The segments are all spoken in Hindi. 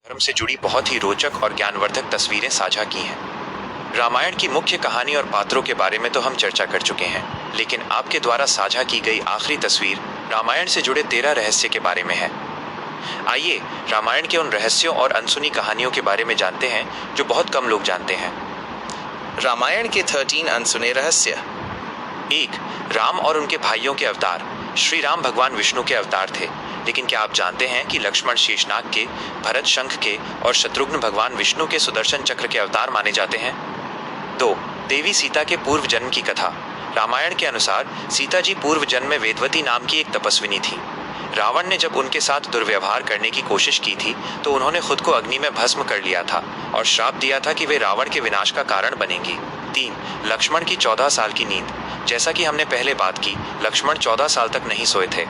धर्म से जुड़ी बहुत ही रोचक और ज्ञानवर्धक तस्वीरें साझा की हैं। रामायण की मुख्य कहानी और पात्रों के बारे में तो हम चर्चा कर चुके हैं, लेकिन आपके द्वारा साझा की गई आखिरी तस्वीर रामायण से जुड़े 13 रहस्य के बारे में है। आइए रामायण के उन रहस्यों और अनसुनी कहानियों के बारे में जानते हैं जो बहुत कम लोग जानते हैं। रामायण के 13 अनसुने रहस्य। 1. राम और उनके भाइयों के अवतार। श्री राम भगवान विष्णु के अवतार थे, लेकिन क्या आप जानते हैं कि लक्ष्मण शेषनाग के, भरत शंख के और शत्रुघ्न भगवान विष्णु के सुदर्शन चक्र के अवतार माने जाते हैं। 2. देवी सीता के पूर्व जन्म की कथा। रामायण के अनुसार सीता जी पूर्व जन्म में वेदवती नाम की एक तपस्विनी थी। रावण ने जब उनके साथ दुर्व्यवहार करने की कोशिश की थी तो उन्होंने खुद को अग्नि में भस्म कर लिया था और श्राप दिया था कि वे रावण के विनाश का कारण बनेंगी। 3. लक्ष्मण की 14 साल की नींद। जैसा कि हमने पहले बात की, लक्ष्मण 14 साल तक नहीं सोए थे।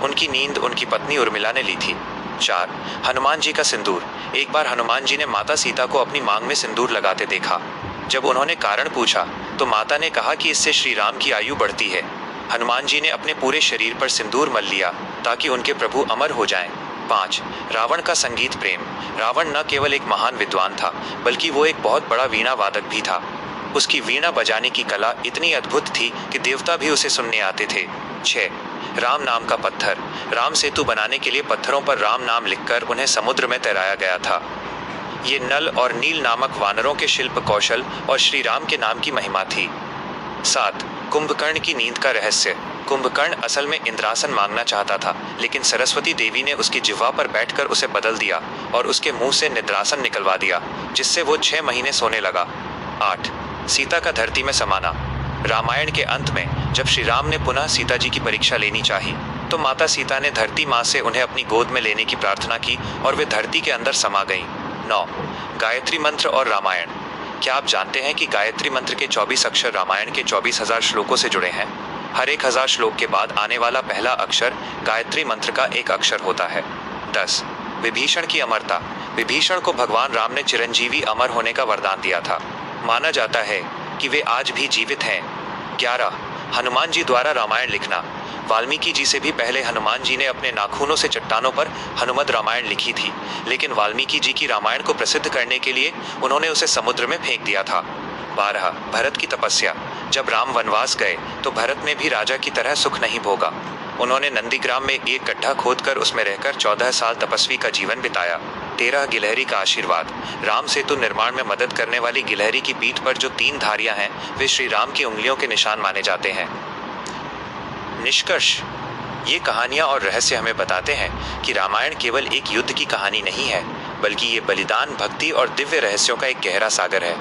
उनकी नींद उनकी पत्नी उर्मिला ने ली थी। 4. हनुमान जी का सिंदूर। एक बार हनुमान जी ने माता सीता को अपनी मांग में सिंदूर लगाते देखा। जब उन्होंने कारण पूछा तो माता ने कहा कि इससे श्री राम की आयु बढ़ती है। हनुमान जी ने अपने पूरे शरीर पर सिंदूर मल लिया ताकि उनके प्रभु अमर हो जाएं। 5. रावण का संगीत प्रेम। रावण न केवल एक महान विद्वान था, बल्कि वो एक बहुत बड़ा वीणा वादक भी था। उसकी वीणा बजाने की कला इतनी अद्भुत थी कि देवता भी उसे सुनने आते थे। 6. राम नाम का पत्थर। राम सेतु बनाने के लिए पत्थरों पर राम नाम लिखकर उन्हें समुद्र में तैराया गया था। ये नल और नील नामक वानरों के शिल्प कौशल और श्री राम के नाम की महिमा थी। 7. कुंभकर्ण की नींद का रहस्य। कुंभकर्ण असल में इंद्रासन मांगना चाहता था, लेकिन सरस्वती देवी ने उसकी जिह्वा पर बैठकर उसे बदल दिया और उसके मुंह से निद्रासन निकलवा दिया, जिससे वो 6 महीने सोने लगा। 8. सीता का धरती में समाना। रामायण के अंत में जब श्री राम ने पुनः सीता जी की परीक्षा लेनी चाही तो माता सीता ने धरती माँ से उन्हें अपनी गोद में लेने की प्रार्थना की और वे धरती के अंदर समा गईं। 9. गायत्री मंत्र और रामायण। क्या आप जानते हैं कि गायत्री मंत्र के 24 अक्षर रामायण के 24,000 श्लोकों से जुड़े हैं? हर 1,000 श्लोक के बाद आने वाला पहला अक्षर गायत्री मंत्र का एक अक्षर होता है। 10. विभीषण की अमरता। विभीषण को भगवान राम ने चिरंजीवी अमर होने का वरदान दिया था। माना जाता है कि वे आज भी जीवित हैं। 11. हनुमान जी द्वारा रामायण लिखना। वाल्मीकि जी से भी पहले हनुमान जी ने अपने नाखूनों से चट्टानों पर हनुमद रामायण लिखी थी, लेकिन वाल्मीकि जी की रामायण को प्रसिद्ध करने के लिए उन्होंने उसे समुद्र में फेंक दिया था। 12. भरत की तपस्या। जब राम वनवास गए तो भरत ने भी राजा की तरह सुख नहीं भोगा। उन्होंने नंदीग्राम में एक गड्ढा खोदकर उसमें रहकर 14 साल तपस्वी का जीवन बिताया। 13. गिलहरी का आशीर्वाद। राम सेतु निर्माण में मदद करने वाली गिलहरी की पीठ पर जो 3 धारियां हैं वे श्री राम की उंगलियों के निशान माने जाते हैं। निष्कर्ष। ये कहानियां और रहस्य हमें बताते हैं कि रामायण केवल एक युद्ध की कहानी नहीं है, बल्कि ये बलिदान, भक्ति और दिव्य रहस्यों का एक गहरा सागर है।